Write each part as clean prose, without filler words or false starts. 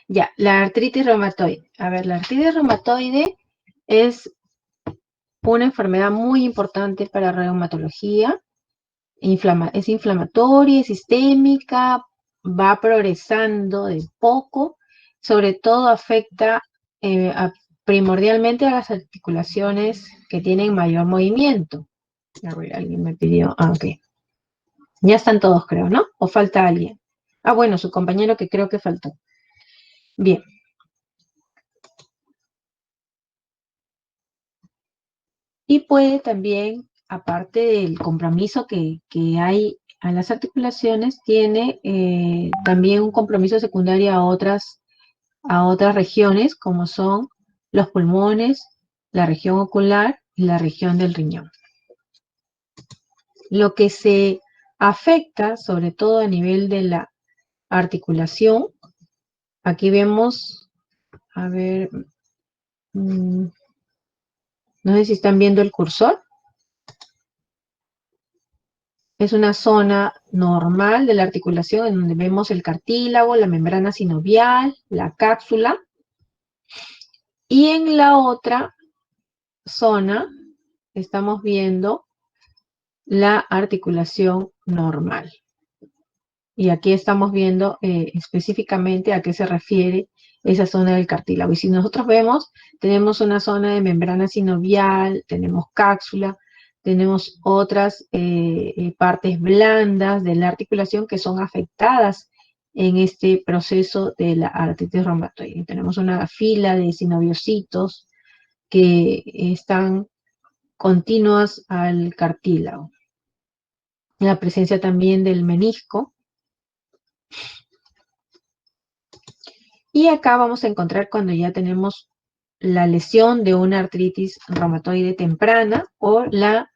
Ya, la artritis reumatoide. A ver, la artritis reumatoide es una enfermedad muy importante para la reumatología. Es inflamatoria, es sistémica, va progresando de poco, sobre todo afecta primordialmente a las articulaciones que tienen mayor movimiento. A ver, alguien me pidió, ok. Ya están todos, creo, ¿no? ¿O falta alguien? Ah, bueno, su compañero que creo que faltó. Bien. Y puede también, aparte del compromiso que hay a las articulaciones, tiene también un compromiso secundario a otras regiones, como son los pulmones, la región ocular y la región del riñón. Lo que se afecta, sobre todo a nivel de la articulación, aquí vemos, a ver, no sé si están viendo el cursor. Es una zona normal de la articulación en donde vemos el cartílago, la membrana sinovial, la cápsula. Y en la otra zona estamos viendo la articulación normal. Y aquí estamos viendo específicamente a qué se refiere esa zona del cartílago. Y si nosotros vemos, tenemos una zona de membrana sinovial, tenemos cápsula, tenemos otras partes blandas de la articulación que son afectadas en este proceso de la artritis reumatoide. Tenemos una fila de sinoviocitos que están continuas al cartílago. La presencia también del menisco. Y acá vamos a encontrar cuando ya tenemos la lesión de una artritis reumatoide temprana o la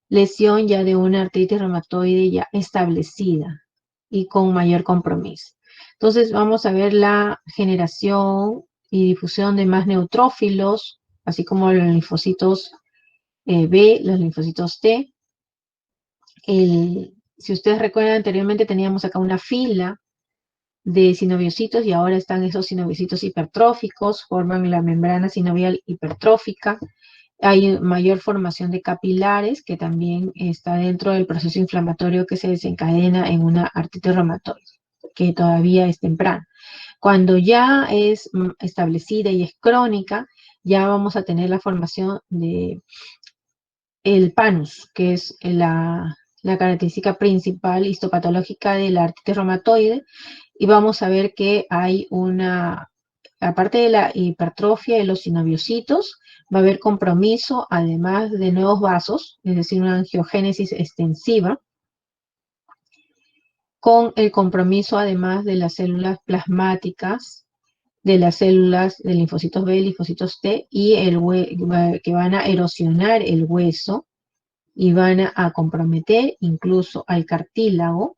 lesión ya de una artritis reumatoide ya establecida y con mayor compromiso. Entonces vamos a ver la generación y difusión de más neutrófilos, así como los linfocitos B, los linfocitos T. Si ustedes recuerdan, anteriormente teníamos acá una fila de sinoviocitos y ahora están esos sinoviocitos hipertróficos, forman la membrana sinovial hipertrófica. Hay mayor formación de capilares que también está dentro del proceso inflamatorio que se desencadena en una artritis reumatoide, que todavía es temprana. Cuando ya es establecida y es crónica, ya vamos a tener la formación de el PANUS, que es la característica principal histopatológica de la artritis reumatoide, y vamos a ver que hay aparte de la hipertrofia de los sinoviocitos, va a haber compromiso, además de nuevos vasos, es decir, una angiogénesis extensiva, con el compromiso además de las células plasmáticas, de las células de linfocitos B, linfocitos T, y que van a erosionar el hueso y van a comprometer incluso al cartílago,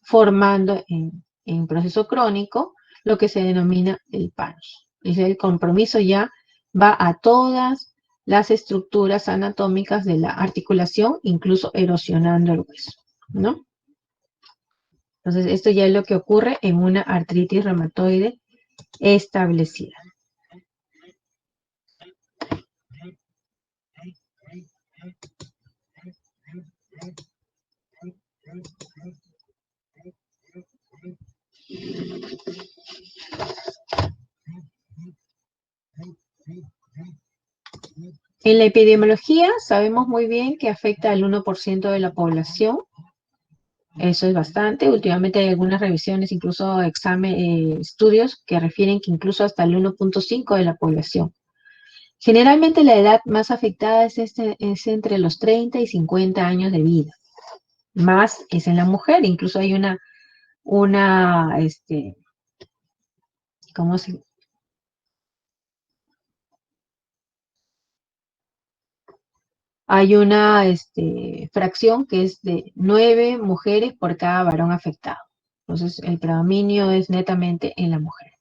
formando en proceso crónico lo que se denomina el PANUS. Es el compromiso ya va a todas las estructuras anatómicas de la articulación, incluso erosionando el hueso, ¿no? Entonces, esto ya es lo que ocurre en una artritis reumatoide establecida. En la epidemiología sabemos muy bien que afecta al 1% de la población. Eso es bastante. Últimamente hay algunas revisiones, incluso estudios que refieren que incluso hasta el 1.5 de la población. Generalmente la edad más afectada es entre los 30 y 50 años de vida. Más es en la mujer. Incluso hay ¿cómo se? Hay una fracción que es de 9 mujeres por cada varón afectado. Entonces, el predominio es netamente en la mujer.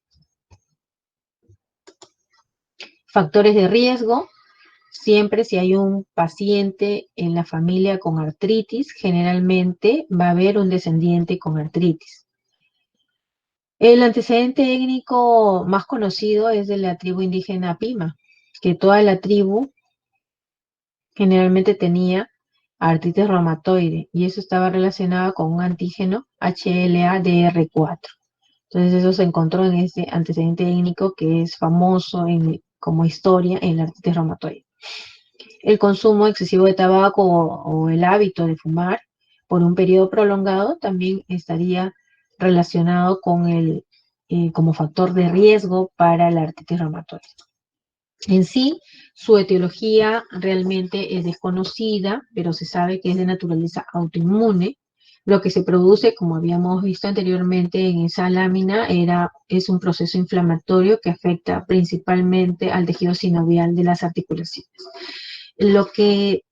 Factores de riesgo. Siempre si hay un paciente en la familia con artritis, generalmente va a haber un descendiente con artritis. El antecedente étnico más conocido es de la tribu indígena Pima, que toda la tribu generalmente tenía artritis reumatoide y eso estaba relacionado con un antígeno HLA-DR4. Entonces eso se encontró en este antecedente étnico que es famoso como historia en la artritis reumatoide. El consumo excesivo de tabaco o el hábito de fumar por un periodo prolongado también estaría relacionado con como factor de riesgo para la artritis reumatoide. En sí, su etiología realmente es desconocida, pero se sabe que es de naturaleza autoinmune. Lo que se produce, como habíamos visto anteriormente en esa lámina, es un proceso inflamatorio que afecta principalmente al tejido sinovial de las articulaciones. Lo que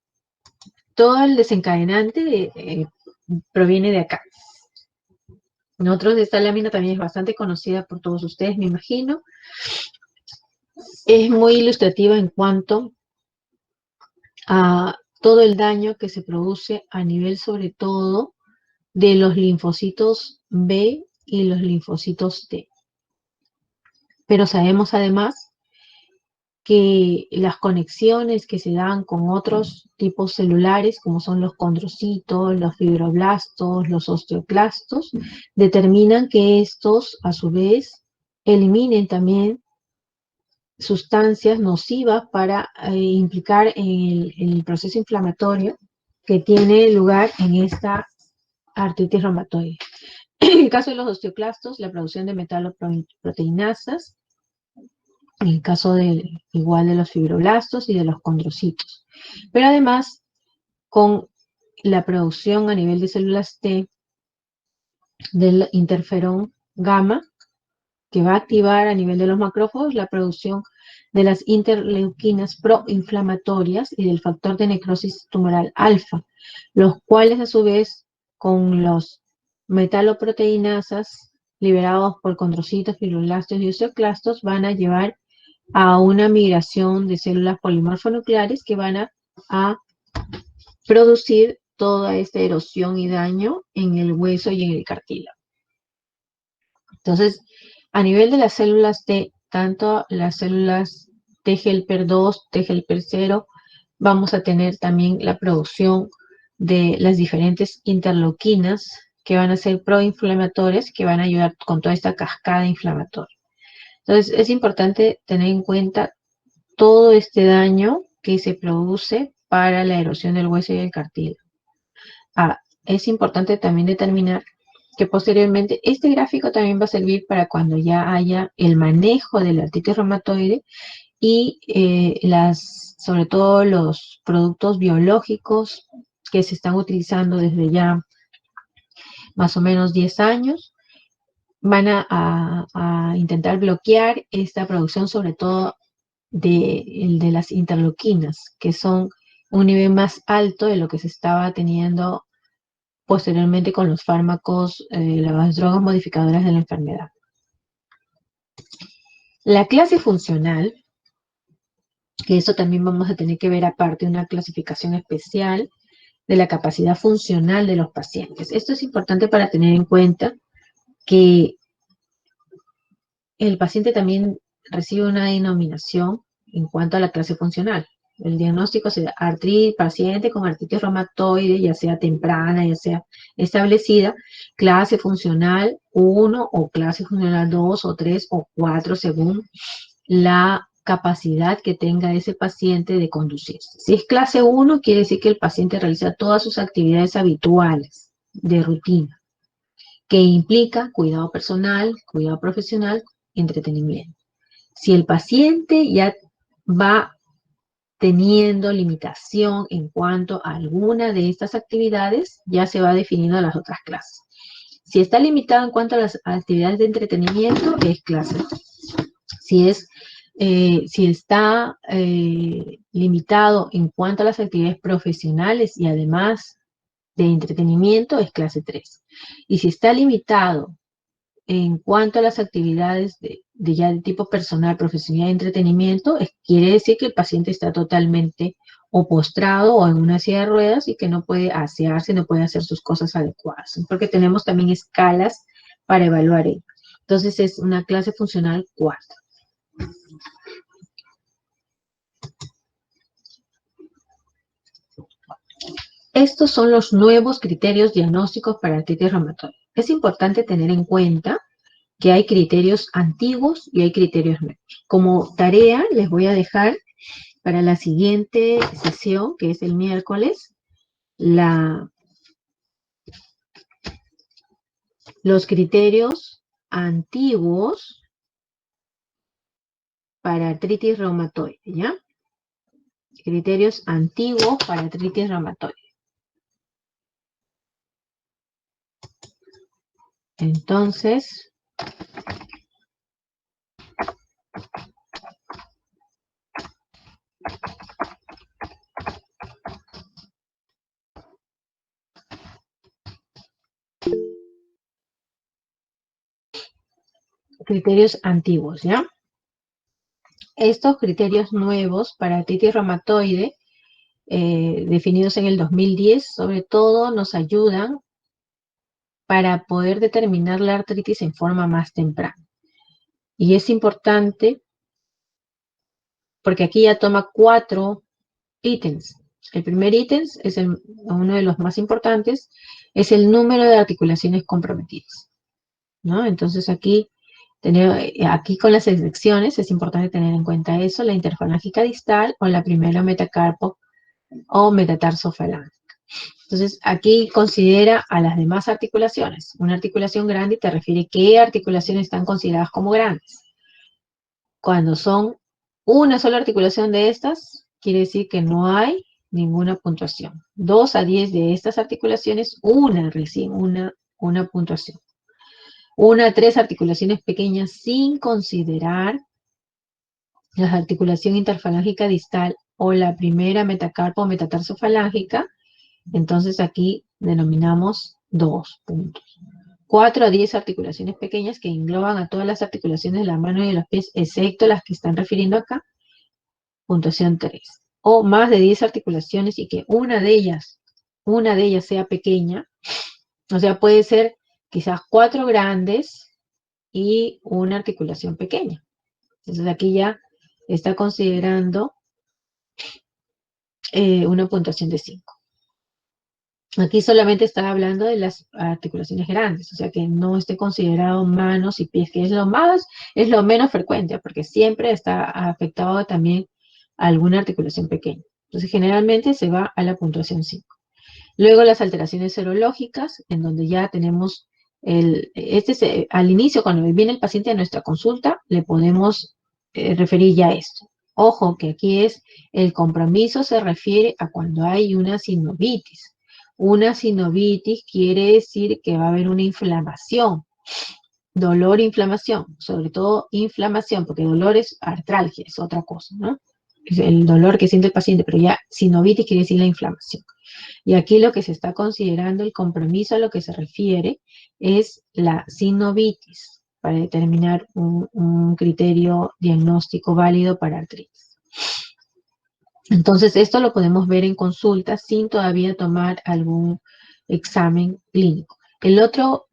todo el desencadenante proviene de acá. Nosotros, esta lámina también es bastante conocida por todos ustedes, me imagino. Es muy ilustrativa en cuanto a todo el daño que se produce a nivel sobre todo de los linfocitos B y los linfocitos T. Pero sabemos además que las conexiones que se dan con otros tipos celulares, como son los condrocitos, los fibroblastos, los osteoclastos, determinan que estos, a su vez, eliminen también sustancias nocivas para implicar en el proceso inflamatorio que tiene lugar en esta artritis reumatoide. En el caso de los osteoclastos, la producción de metaloproteinasas, en el caso igual de los fibroblastos y de los condrocitos. Pero además, con la producción a nivel de células T del interferón gamma, que va a activar a nivel de los macrófagos la producción de las interleuquinas proinflamatorias y del factor de necrosis tumoral alfa, los cuales a su vez con los metaloproteinasas liberados por condrocitos, fibroblastos y osteoclastos van a llevar a una migración de células polimorfonucleares que van a producir toda esta erosión y daño en el hueso y en el cartílago. Entonces, a nivel de las células T, tanto las células T helper 2, T helper 0, vamos a tener también la producción de las diferentes interleuquinas que van a ser proinflamatorias, que van a ayudar con toda esta cascada inflamatoria. Entonces, es importante tener en cuenta todo este daño que se produce para la erosión del hueso y el cartílago. Es importante también determinar que posteriormente este gráfico también va a servir para cuando ya haya el manejo de la artritis reumatoide y sobre todo los productos biológicos que se están utilizando desde ya más o menos 10 años, van a intentar bloquear esta producción, sobre todo de las interleuquinas, que son un nivel más alto de lo que se estaba teniendo posteriormente con los fármacos, las drogas modificadoras de la enfermedad. La clase funcional, que eso también vamos a tener que ver aparte, una clasificación especial de la capacidad funcional de los pacientes. Esto es importante para tener en cuenta que el paciente también recibe una denominación en cuanto a la clase funcional. El diagnóstico es paciente con artritis reumatoide, ya sea temprana, ya sea establecida, clase funcional 1 o clase funcional 2 o 3 o 4 según la capacidad que tenga ese paciente de conducirse. Si es clase 1, quiere decir que el paciente realiza todas sus actividades habituales de rutina, que implica cuidado personal, cuidado profesional, entretenimiento. Si el paciente ya va teniendo limitación en cuanto a alguna de estas actividades, ya se va definiendo las otras clases. Si está limitado en cuanto a las actividades de entretenimiento, es clase 3. Si está limitado en cuanto a las actividades profesionales y además de entretenimiento, es clase 3. Y si está limitado en cuanto a las actividades ya de tipo personal, profesional y entretenimiento, quiere decir que el paciente está totalmente o postrado o en una silla de ruedas y que no puede asearse, no puede hacer sus cosas adecuadas, porque tenemos también escalas para evaluar ello. Entonces es una clase funcional 4. Estos son los nuevos criterios diagnósticos para artritis reumatoide. Es importante tener en cuenta que hay criterios antiguos y hay criterios nuevos. Como tarea les voy a dejar para la siguiente sesión, que es el miércoles, los criterios antiguos para artritis reumatoide, ¿ya? Criterios antiguos para artritis reumatoide. Entonces, criterios antiguos, ¿ya? Estos criterios nuevos para artritis reumatoide, definidos en el 2010, sobre todo nos ayudan para poder determinar la artritis en forma más temprana. Y es importante porque aquí ya toma 4 ítems. El primer ítem es uno de los más importantes, es el número de articulaciones comprometidas, ¿no? Entonces aquí con las secciones es importante tener en cuenta eso, la interfalángica distal o la primera metacarpo o metatarsofalange. Entonces, aquí considera a las demás articulaciones. Una articulación grande te refiere qué articulaciones están consideradas como grandes. Cuando son una sola articulación de estas, quiere decir que no hay ninguna puntuación. 2 a 10 de estas articulaciones, recién una puntuación. 1 a 3 articulaciones pequeñas sin considerar la articulación interfalángica distal o la primera metacarpo o metatarsofalangica, entonces aquí denominamos 2 puntos. 4 a 10 articulaciones pequeñas que engloban a todas las articulaciones de la mano y de los pies, excepto las que están refiriendo acá, puntuación 3. O más de 10 articulaciones y que una de ellas sea pequeña, o sea, puede ser quizás 4 grandes y una articulación pequeña. Entonces aquí ya está considerando una puntuación de 5. Aquí solamente está hablando de las articulaciones grandes, o sea que no esté considerado manos y pies, que es lo menos frecuente, porque siempre está afectado también a alguna articulación pequeña. Entonces generalmente se va a la puntuación 5. Luego las alteraciones serológicas, en donde ya tenemos al inicio, cuando viene el paciente a nuestra consulta, le podemos referir ya esto. Ojo que aquí el compromiso se refiere a cuando hay una sinovitis. Una sinovitis quiere decir que va a haber una inflamación, dolor, inflamación, sobre todo inflamación, porque dolor es artralgia, es otra cosa, ¿no? Es el dolor que siente el paciente, pero ya sinovitis quiere decir la inflamación. Y aquí lo que se está considerando, el compromiso a lo que se refiere, es la sinovitis, para determinar un criterio diagnóstico válido para artritis. Entonces, esto lo podemos ver en consulta sin todavía tomar algún examen clínico. El otro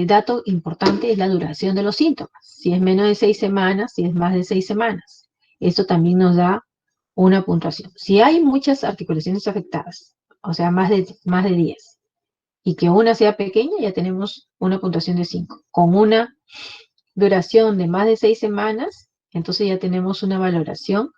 dato importante es la duración de los síntomas. Si es menos de 6 semanas, si es más de 6 semanas. Esto también nos da una puntuación. Si hay muchas articulaciones afectadas, o sea, más de 10, y que una sea pequeña, ya tenemos una puntuación de 5. Con una duración de más de 6 semanas, entonces ya tenemos una valoración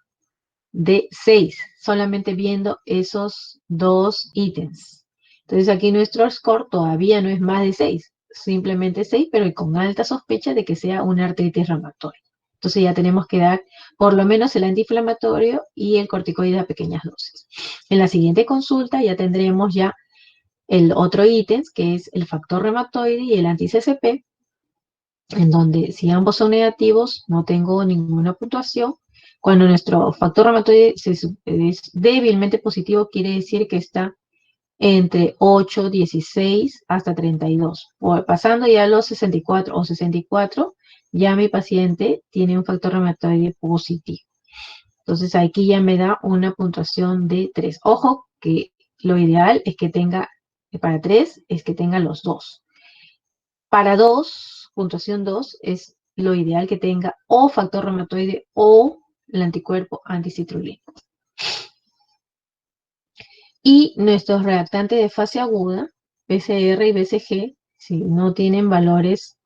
de 6, solamente viendo esos 2 ítems. Entonces aquí nuestro score todavía no es más de 6, simplemente 6, pero con alta sospecha de que sea una artritis reumatoide. Entonces ya tenemos que dar por lo menos el antiinflamatorio y el corticoide a pequeñas dosis. En la siguiente consulta ya tendremos ya el otro ítem, que es el factor reumatoide y el anti-CCP, en donde si ambos son negativos no tengo ninguna puntuación. Cuando nuestro factor reumatoide es débilmente positivo, quiere decir que está entre 8, 16 hasta 32. Pasando ya a los 64 o 64, ya mi paciente tiene un factor reumatoide positivo. Entonces aquí ya me da una puntuación de 3. Ojo que lo ideal es que tenga, para 3, es que tenga los dos. Para 2, puntuación 2 es lo ideal que tenga o factor reumatoide o el anticuerpo anticitrulina. Y nuestros reactantes de fase aguda, PCR y BCG, si no tienen valores,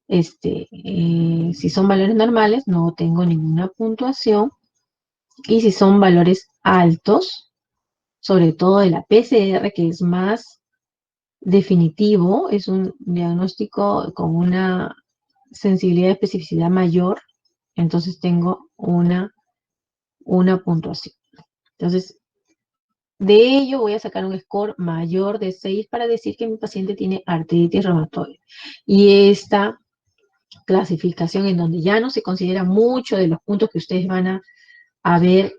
si son valores normales, no tengo ninguna puntuación. Y si son valores altos, sobre todo de la PCR, que es más definitivo, es un diagnóstico con una sensibilidad y especificidad mayor, entonces tengo una puntuación. Entonces, de ello voy a sacar un score mayor de 6 para decir que mi paciente tiene artritis reumatoide. Y esta clasificación en donde ya no se considera mucho de los puntos que ustedes van a ver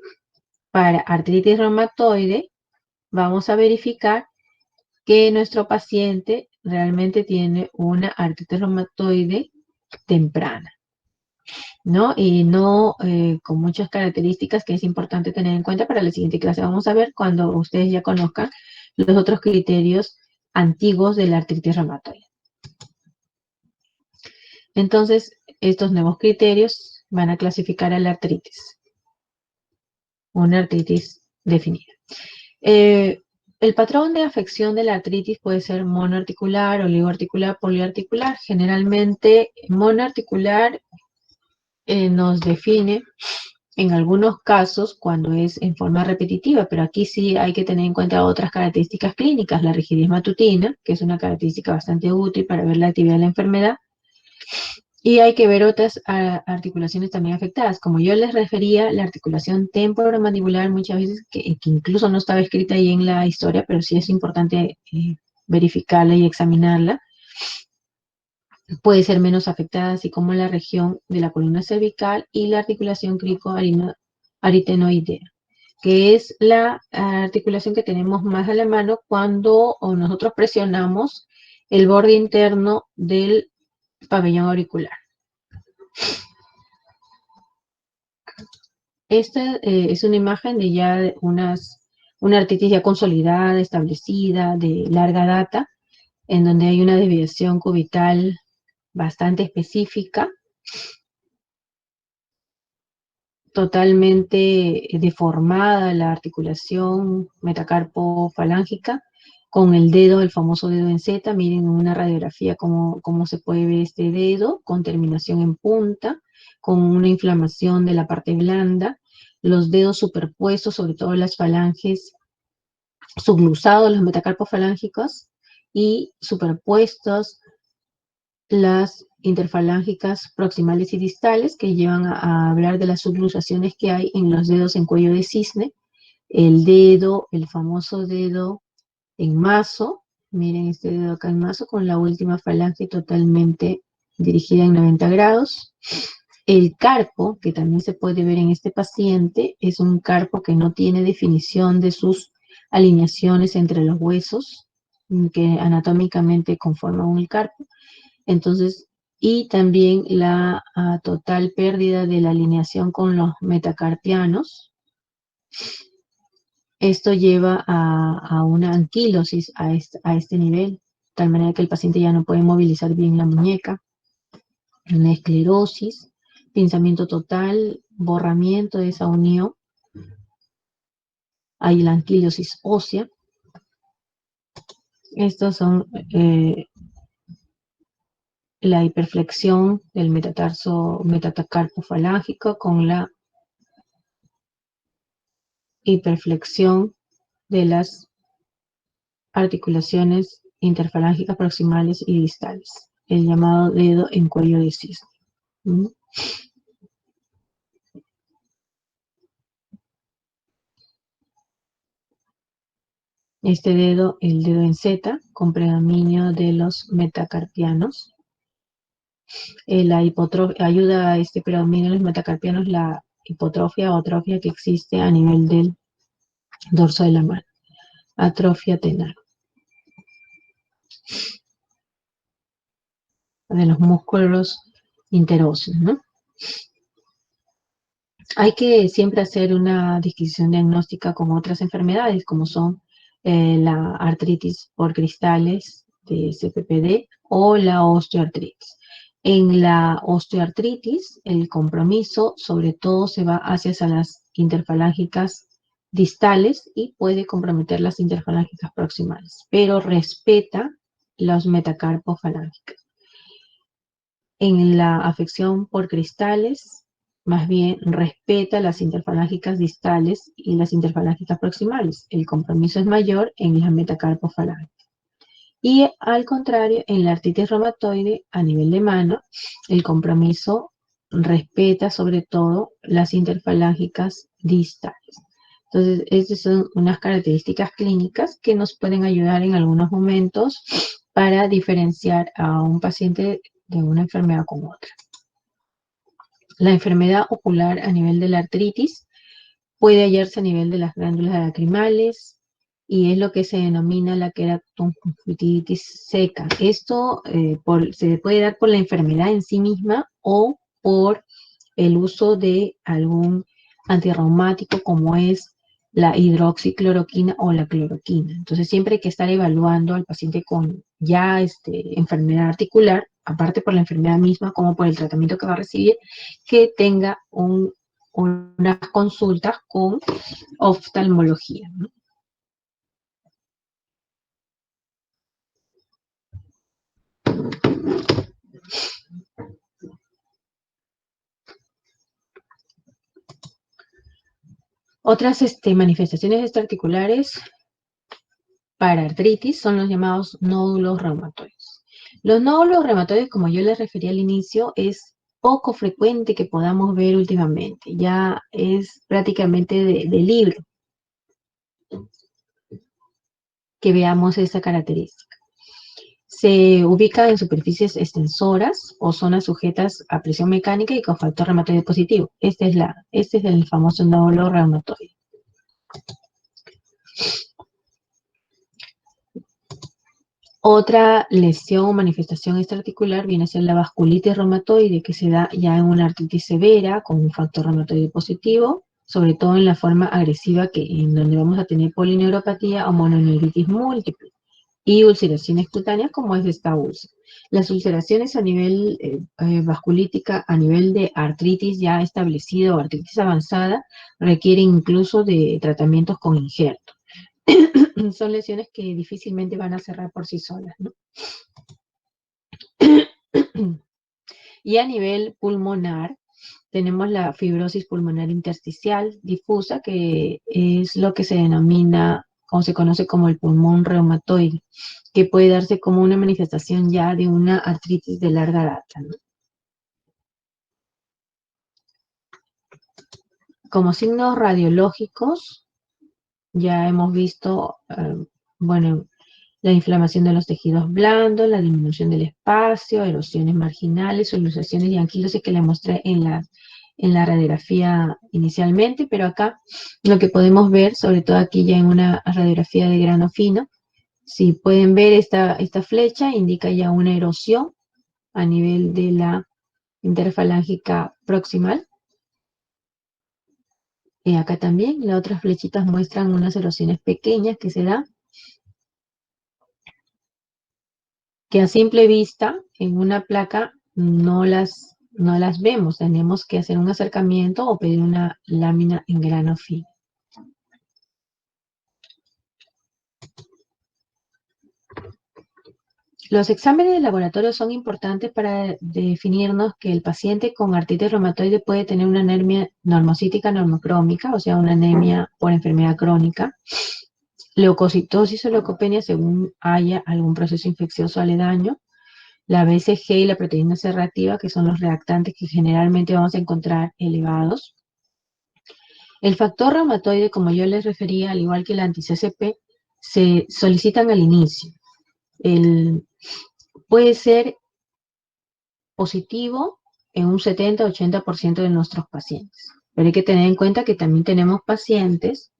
para artritis reumatoide, vamos a verificar que nuestro paciente realmente tiene una artritis reumatoide temprana, ¿no? Y no con muchas características que es importante tener en cuenta para la siguiente clase. Vamos a ver cuando ustedes ya conozcan los otros criterios antiguos de la artritis reumatoide. Entonces, estos nuevos criterios van a clasificar a la artritis, una artritis definida. El patrón de afección de la artritis puede ser monoarticular, oligoarticular, poliarticular. Generalmente, monoarticular nos define en algunos casos cuando es en forma repetitiva, pero aquí sí hay que tener en cuenta otras características clínicas, la rigidez matutina, que es una característica bastante útil para ver la actividad de la enfermedad, y hay que ver otras articulaciones también afectadas. Como yo les refería, la articulación temporomandibular muchas veces, que incluso no estaba escrita ahí en la historia, pero sí es importante verificarla y examinarla, puede ser menos afectada, así como la región de la columna cervical y la articulación cricoaritenoidea, que es la articulación que tenemos más a la mano cuando nosotros presionamos el borde interno del pabellón auricular. Esta es una imagen de ya una artritis ya consolidada, establecida, de larga data, en donde hay una desviación cubital bastante específica, totalmente deformada la articulación metacarpofalángica, con el dedo, el famoso dedo en Z. Miren en una radiografía cómo se puede ver este dedo, con terminación en punta, con una inflamación de la parte blanda, los dedos superpuestos, sobre todo las falanges, subluxados, los metacarpos falángicos, y superpuestos las interfalángicas proximales y distales, que llevan a hablar de las subluxaciones que hay en los dedos en cuello de cisne, el dedo, el famoso dedo en mazo. Miren este dedo acá en mazo con la última falange totalmente dirigida en 90 grados. El carpo, que también se puede ver en este paciente, es un carpo que no tiene definición de sus alineaciones entre los huesos, que anatómicamente conforman el carpo. Entonces, y también la total pérdida de la alineación con los metacarpianos. Esto lleva a una anquilosis a este nivel, de tal manera que el paciente ya no puede movilizar bien la muñeca, una esclerosis, pinzamiento total, borramiento de esa unión, hay la anquilosis ósea. Estos son la hiperflexión del metacarpo falángico con la hiperflexión de las articulaciones interfalángicas proximales y distales, el llamado dedo en cuello de cisne. Este dedo, el dedo en Z, con predominio de los metacarpianos. La hipotrofia ayuda a este predominio de los metacarpianos, la hipotrofia o atrofia que existe a nivel del dorso de la mano, atrofia tenar, de los músculos interóseos, ¿no? Hay que siempre hacer una distinción diagnóstica con otras enfermedades, como son la artritis por cristales de CPPD o la osteoartritis. En la osteoartritis, el compromiso sobre todo se va hacia las interfalángicas distales y puede comprometer las interfalángicas proximales, pero respeta los metacarpos falángicos. En la afección por cristales, más bien respeta las interfalángicas distales y las interfalángicas proximales. El compromiso es mayor en las metacarpos falángicas. Y al contrario, en la artritis reumatoide a nivel de mano, el compromiso respeta sobre todo las interfalángicas distales. Entonces, estas son unas características clínicas que nos pueden ayudar en algunos momentos para diferenciar a un paciente de una enfermedad con otra. La enfermedad ocular a nivel de la artritis puede hallarse a nivel de las glándulas lacrimales y es lo que se denomina la queratonconjuntivitis seca. Esto se puede dar por la enfermedad en sí misma o por el uso de algún antirreumático como es la hidroxicloroquina o la cloroquina. Entonces siempre hay que estar evaluando al paciente con ya enfermedad articular, aparte por la enfermedad misma como por el tratamiento que va a recibir, que tenga unas consultas con oftalmología, ¿no? Otras manifestaciones extraarticulares para artritis son los llamados nódulos reumatoides. Los nódulos reumatoides, como yo les refería al inicio, es poco frecuente que podamos ver últimamente. Ya es prácticamente de libro que veamos esa característica. Se ubica en superficies extensoras o zonas sujetas a presión mecánica y con factor reumatoide positivo. Este es el famoso nódulo reumatoide. Otra lesión o manifestación extraarticular viene a ser la vasculitis reumatoide, que se da ya en una artritis severa con un factor reumatoide positivo, sobre todo en la forma agresiva en donde vamos a tener polineuropatía o mononeuritis múltiple y ulceraciones cutáneas como es esta úlcera. Las ulceraciones a nivel vasculítica, a nivel de artritis ya establecida o artritis avanzada, requieren incluso de tratamientos con injerto. Son lesiones que difícilmente van a cerrar por sí solas, ¿no? Y a nivel pulmonar, tenemos la fibrosis pulmonar intersticial difusa, que es lo que se denomina o se conoce como el pulmón reumatoide, que puede darse como una manifestación ya de una artritis de larga data, ¿no? Como signos radiológicos, ya hemos visto, bueno, la inflamación de los tejidos blandos, la disminución del espacio, erosiones marginales, soluciones y anquilosis que le mostré en la radiografía inicialmente, pero acá lo que podemos ver, sobre todo aquí ya en una radiografía de grano fino, si pueden ver esta flecha, indica ya una erosión a nivel de la interfalángica proximal. Y acá también las otras flechitas muestran unas erosiones pequeñas que se dan, que a simple vista en una placa no las vemos. Tenemos que hacer un acercamiento o pedir una lámina en grano fino. Los exámenes de laboratorio son importantes para definirnos que el paciente con artritis reumatoide puede tener una anemia normocítica normocrómica, o sea, una anemia por enfermedad crónica, leucocitosis o leucopenia según haya algún proceso infeccioso aledaño, la BCG y la proteína C reactiva, que son los reactantes que generalmente vamos a encontrar elevados. El factor reumatoide, como yo les refería, al igual que el anti-CCP, se solicitan al inicio. Puede ser positivo en un 70-80% de nuestros pacientes. Pero hay que tener en cuenta que también tenemos pacientes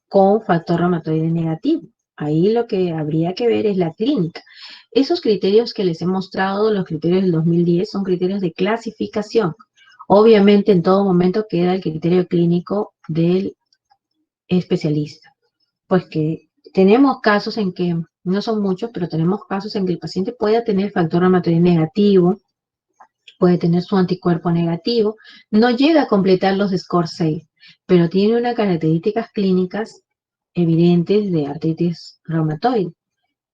con factor reumatoide negativo. Ahí lo que habría que ver es la clínica. Esos criterios que les he mostrado, los criterios del 2010, son criterios de clasificación. Obviamente en todo momento queda el criterio clínico del especialista. Pues que tenemos casos en que, no son muchos, pero tenemos casos en que el paciente pueda tener factor reumatoide negativo, puede tener su anticuerpo negativo, no llega a completar los score 6, pero tiene unas características clínicas evidentes de artritis reumatoide.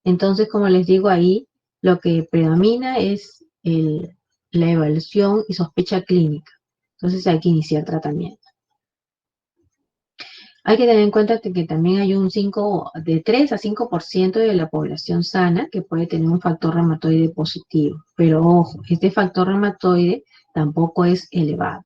Entonces, como les digo ahí, lo que predomina es la evaluación y sospecha clínica. Entonces hay que iniciar tratamiento. Hay que tener en cuenta que también hay de 3 a 5% de la población sana que puede tener un factor reumatoide positivo. Pero ojo, este factor reumatoide tampoco es elevado.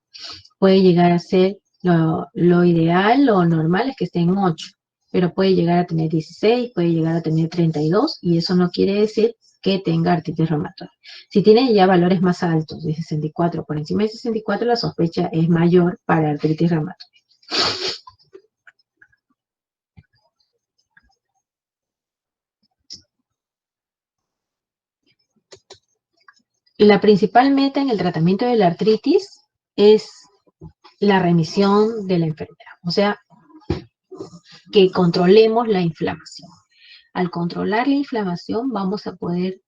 Puede llegar a ser lo ideal, lo normal es que esté en 8, pero puede llegar a tener 16, puede llegar a tener 32, y eso no quiere decir que tenga artritis reumatoide. Si tiene ya valores más altos, de 64, por encima de 64, la sospecha es mayor para artritis reumatoide. La principal meta en el tratamiento de la artritis es la remisión de la enfermedad, o sea, que controlemos la inflamación. Al controlar la inflamación vamos a poder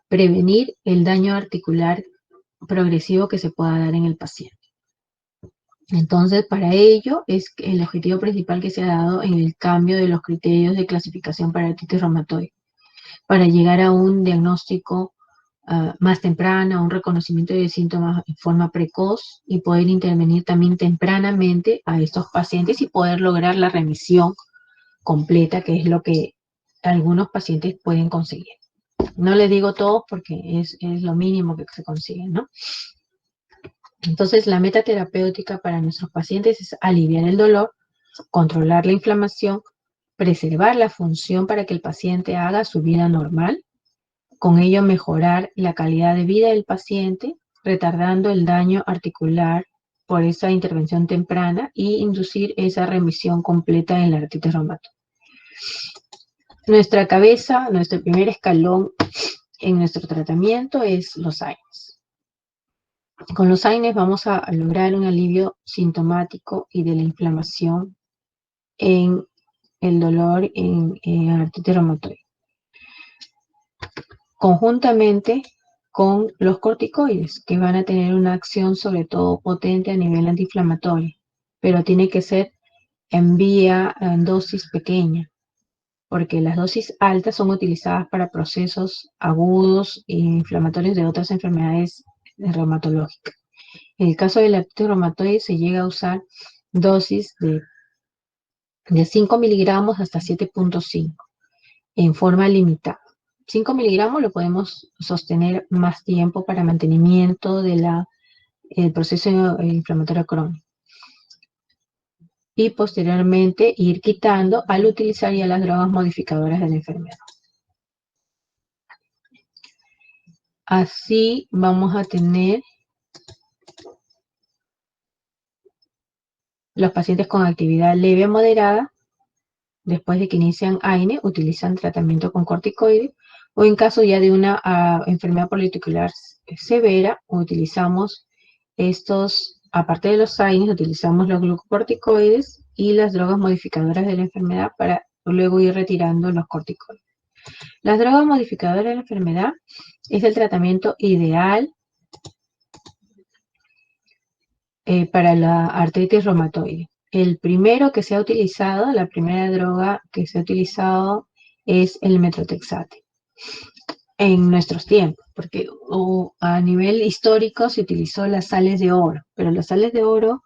prevenir el daño articular progresivo que se pueda dar en el paciente. Entonces, para ello es el objetivo principal que se ha dado en el cambio de los criterios de clasificación para artritis reumatoide, para llegar a un diagnóstico más temprana, un reconocimiento de síntomas en forma precoz y poder intervenir también tempranamente a estos pacientes y poder lograr la remisión completa, que es lo que algunos pacientes pueden conseguir. No les digo todos porque es lo mínimo que se consigue, ¿no? Entonces, la meta terapéutica para nuestros pacientes es aliviar el dolor, controlar la inflamación, preservar la función para que el paciente haga su vida normal, con ello mejorar la calidad de vida del paciente, retardando el daño articular por esa intervención temprana y inducir esa remisión completa en la artritis reumatoide. Nuestra cabeza, nuestro primer escalón en nuestro tratamiento es los AINES. Con los AINES vamos a lograr un alivio sintomático y de la inflamación en el dolor en artritis reumatoide. Conjuntamente con los corticoides, que van a tener una acción sobre todo potente a nivel antiinflamatorio, pero tiene que ser en dosis pequeña, porque las dosis altas son utilizadas para procesos agudos e inflamatorios de otras enfermedades reumatológicas. En el caso de la artritis reumatoide se llega a usar dosis de 5 miligramos hasta 7.5 en forma limitada. 5 miligramos lo podemos sostener más tiempo para mantenimiento del proceso inflamatorio crónico. Y posteriormente ir quitando al utilizar ya las drogas modificadoras de la enfermedad. Así vamos a tener los pacientes con actividad leve o moderada, después de que inician AINE, utilizan tratamiento con corticoides, o en caso ya de una enfermedad poliarticular severa, utilizamos aparte de los AINES, utilizamos los glucocorticoides y las drogas modificadoras de la enfermedad para luego ir retirando los corticoides. Las drogas modificadoras de la enfermedad es el tratamiento ideal para la artritis reumatoide. El primero que se ha utilizado, la primera droga que se ha utilizado es el metotrexate en nuestros tiempos, porque a nivel histórico se utilizó las sales de oro, pero las sales de oro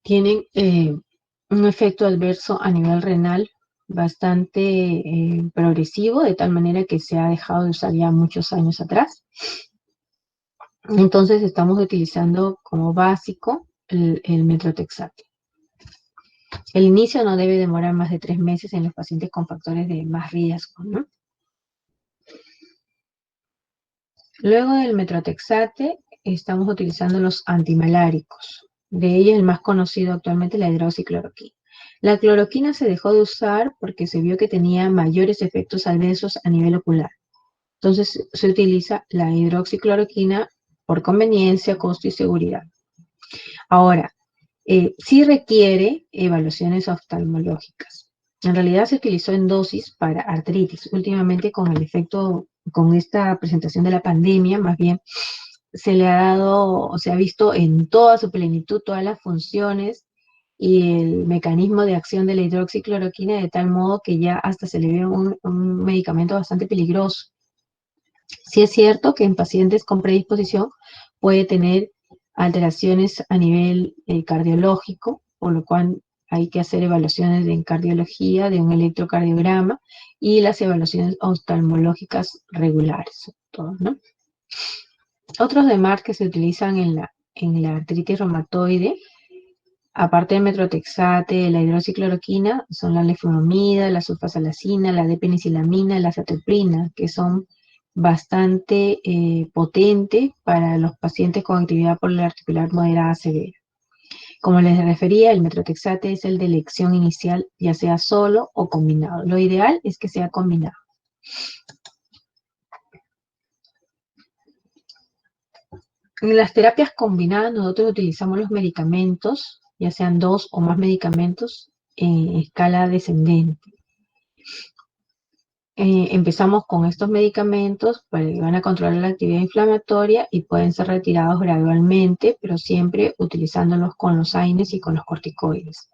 tienen un efecto adverso a nivel renal bastante progresivo, de tal manera que se ha dejado de usar ya muchos años atrás. Entonces estamos utilizando como básico el metotrexate. El inicio no debe demorar más de 3 meses en los pacientes con factores de más riesgo, ¿no? Luego del metotrexate estamos utilizando los antimaláricos. De ellos el más conocido actualmente es la hidroxicloroquina. La cloroquina se dejó de usar porque se vio que tenía mayores efectos adversos a nivel ocular. Entonces se utiliza la hidroxicloroquina por conveniencia, costo y seguridad. Ahora, sí requiere evaluaciones oftalmológicas. En realidad se utilizó en dosis para artritis. Últimamente con el efecto, con esta presentación de la pandemia, más bien se le ha dado, o se ha visto en toda su plenitud, todas las funciones y el mecanismo de acción de la hidroxicloroquina, de tal modo que ya hasta se le ve un medicamento bastante peligroso. Sí es cierto que en pacientes con predisposición puede tener alteraciones a nivel cardiológico, por lo cual hay que hacer evaluaciones en cardiología, de un electrocardiograma y las evaluaciones oftalmológicas regulares, todo, ¿no? Otros DMARD que se utilizan en la artritis reumatoide, aparte del metrotexate, la hidroxicloroquina, son la leflunomida, la sulfasalacina, la D-penicilamina, la azathioprina, que son bastante potentes para los pacientes con actividad poliarticular moderada a severa. Como les refería, el metrotexate es el de elección inicial, ya sea solo o combinado. Lo ideal es que sea combinado. En las terapias combinadas nosotros utilizamos los medicamentos, ya sean 2 o más medicamentos, en escala descendente. Empezamos con estos medicamentos que van a controlar la actividad inflamatoria y pueden ser retirados gradualmente, pero siempre utilizándolos con los AINES y con los corticoides.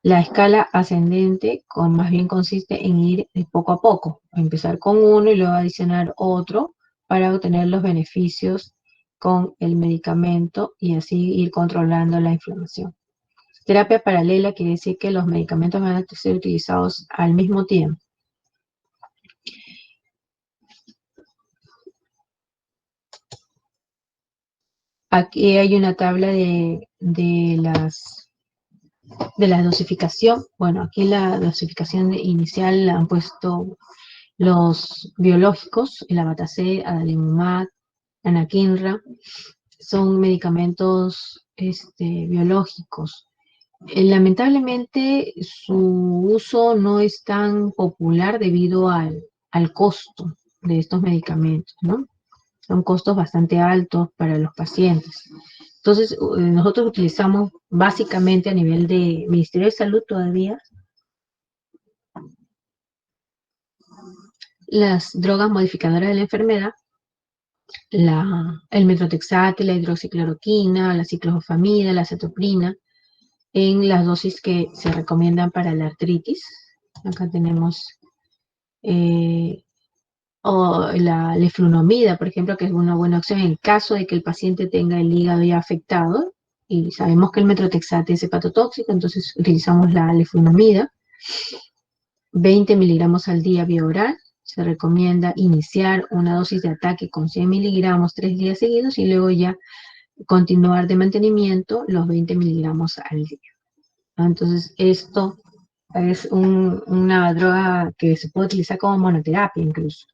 La escala ascendente más bien consiste en ir de poco a poco, empezar con uno y luego adicionar otro para obtener los beneficios con el medicamento y así ir controlando la inflamación. Terapia paralela quiere decir que los medicamentos van a ser utilizados al mismo tiempo. Aquí hay una tabla de la dosificación. Bueno, aquí la dosificación inicial la han puesto los biológicos, el Abatace, adalimumab, anakinra, son medicamentos biológicos. Lamentablemente su uso no es tan popular debido al costo de estos medicamentos, ¿no? Son costos bastante altos para los pacientes. Entonces, nosotros utilizamos básicamente a nivel de Ministerio de Salud todavía las drogas modificadoras de la enfermedad, el metrotexate, la hidroxicloroquina, la ciclofosfamida, la cetoprina, en las dosis que se recomiendan para la artritis. Acá tenemos o la leflunomida, por ejemplo, que es una buena opción en caso de que el paciente tenga el hígado ya afectado, y sabemos que el metrotexate es hepatotóxico, entonces utilizamos la leflunomida, 20 miligramos al día vía oral. Se recomienda iniciar una dosis de ataque con 100 miligramos 3 días seguidos y luego ya continuar de mantenimiento los 20 miligramos al día. Entonces, esto es una droga que se puede utilizar como monoterapia incluso.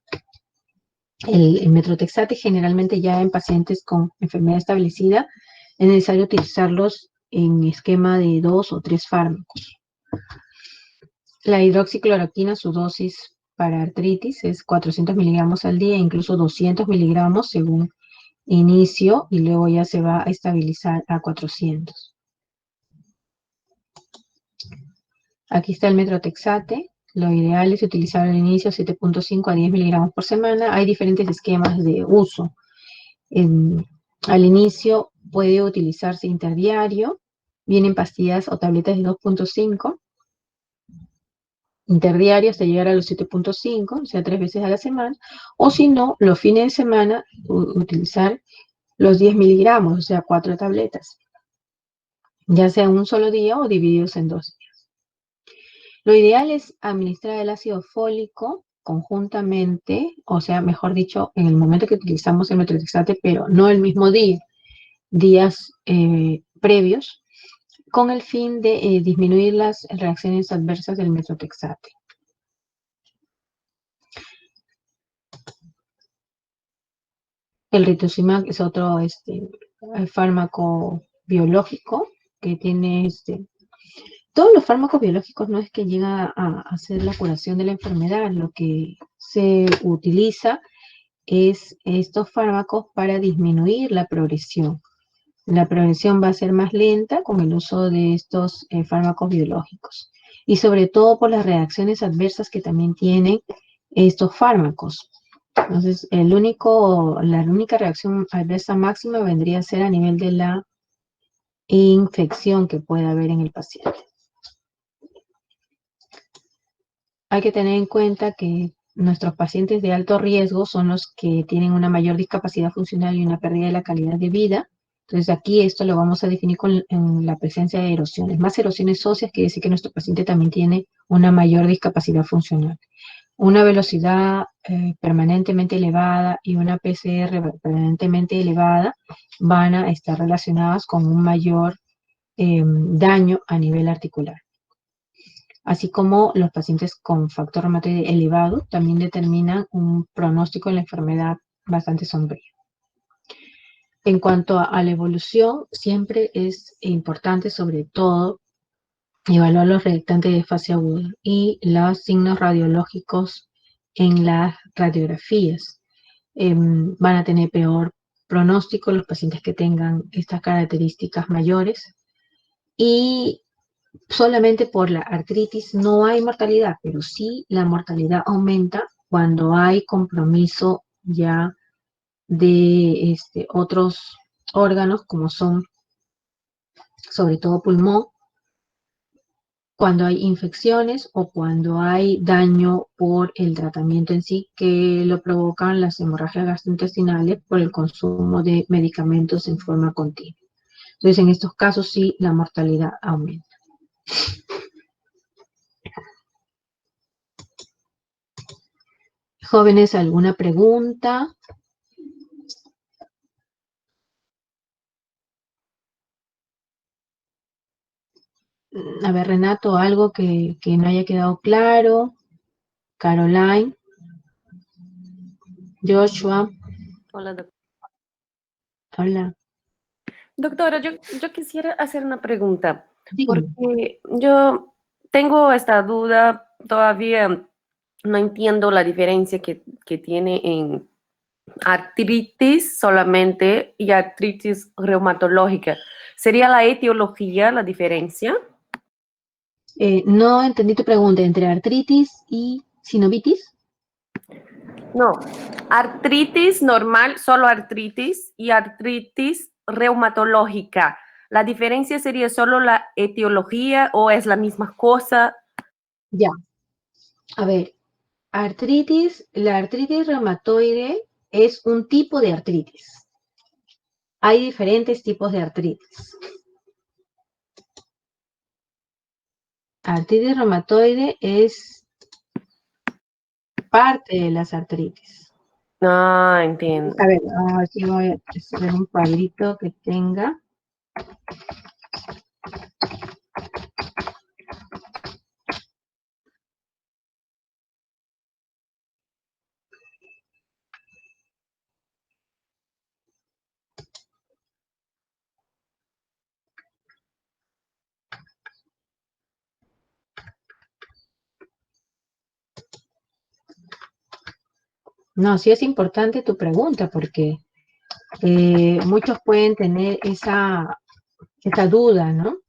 El metrotexate generalmente ya en pacientes con enfermedad establecida es necesario utilizarlos en esquema de 2 o 3 fármacos. La hidroxicloroquina, su dosis para artritis es 400 miligramos al día, incluso 200 miligramos según inicio, y luego ya se va a estabilizar a 400. Aquí está el metrotexate. Lo ideal es utilizar al inicio 7.5 a 10 miligramos por semana. Hay diferentes esquemas de uso. Al inicio puede utilizarse interdiario. Vienen pastillas o tabletas de 2.5. Interdiario hasta llegar a los 7.5, o sea, 3 veces a la semana. O si no, los fines de semana, utilizar los 10 miligramos, o sea, 4 tabletas. Ya sea en un solo día o divididos en 2 días. Lo ideal es administrar el ácido fólico conjuntamente, o sea, mejor dicho, en el momento que utilizamos el metrotexate, pero no el mismo día, días previos, con el fin de disminuir las reacciones adversas del metrotexate. El rituximab es otro fármaco biológico que tiene todos los fármacos biológicos no es que llega a hacer la curación de la enfermedad, lo que se utiliza es estos fármacos para disminuir la progresión. La progresión va a ser más lenta con el uso de estos fármacos biológicos y sobre todo por las reacciones adversas que también tienen estos fármacos. Entonces, la única reacción adversa máxima vendría a ser a nivel de la infección que pueda haber en el paciente. Hay que tener en cuenta que nuestros pacientes de alto riesgo son los que tienen una mayor discapacidad funcional y una pérdida de la calidad de vida. Entonces aquí esto lo vamos a definir en la presencia de erosiones. Más erosiones óseas quiere decir que nuestro paciente también tiene una mayor discapacidad funcional. Una velocidad permanentemente elevada y una PCR permanentemente elevada van a estar relacionadas con un mayor daño a nivel articular. Así como los pacientes con factor reumatoide elevado también determinan un pronóstico en la enfermedad bastante sombrío. En cuanto a la evolución, siempre es importante, sobre todo, evaluar los reactantes de fase aguda y los signos radiológicos en las radiografías. Van a tener peor pronóstico los pacientes que tengan estas características mayores y solamente por la artritis no hay mortalidad, pero sí la mortalidad aumenta cuando hay compromiso ya de otros órganos como son sobre todo pulmón, cuando hay infecciones o cuando hay daño por el tratamiento en sí que lo provocan las hemorragias gastrointestinales por el consumo de medicamentos en forma continua. Entonces, en estos casos sí la mortalidad aumenta. Jóvenes, ¿alguna pregunta? A ver, Renato, algo que no haya quedado claro. Caroline, Joshua, Hola, doctora. hola. Doctora, yo quisiera hacer una pregunta, Dígame. porque yo tengo esta duda, todavía no entiendo la diferencia que tiene en artritis solamente y artritis reumatológica. ¿Sería la etiología la diferencia? No entendí tu pregunta, ¿entre artritis y sinovitis? No, artritis normal, solo artritis y artritis reumatológica. ¿La diferencia sería solo la etiología o es la misma cosa? Ya. A ver, la artritis reumatoide es un tipo de artritis. Hay diferentes tipos de artritis. Artritis reumatoide es parte de las artritis. Ah, entiendo. A ver, aquí voy a hacer un cuadrito que tenga. No, sí es importante tu pregunta porque muchos pueden tener esa duda, ¿no?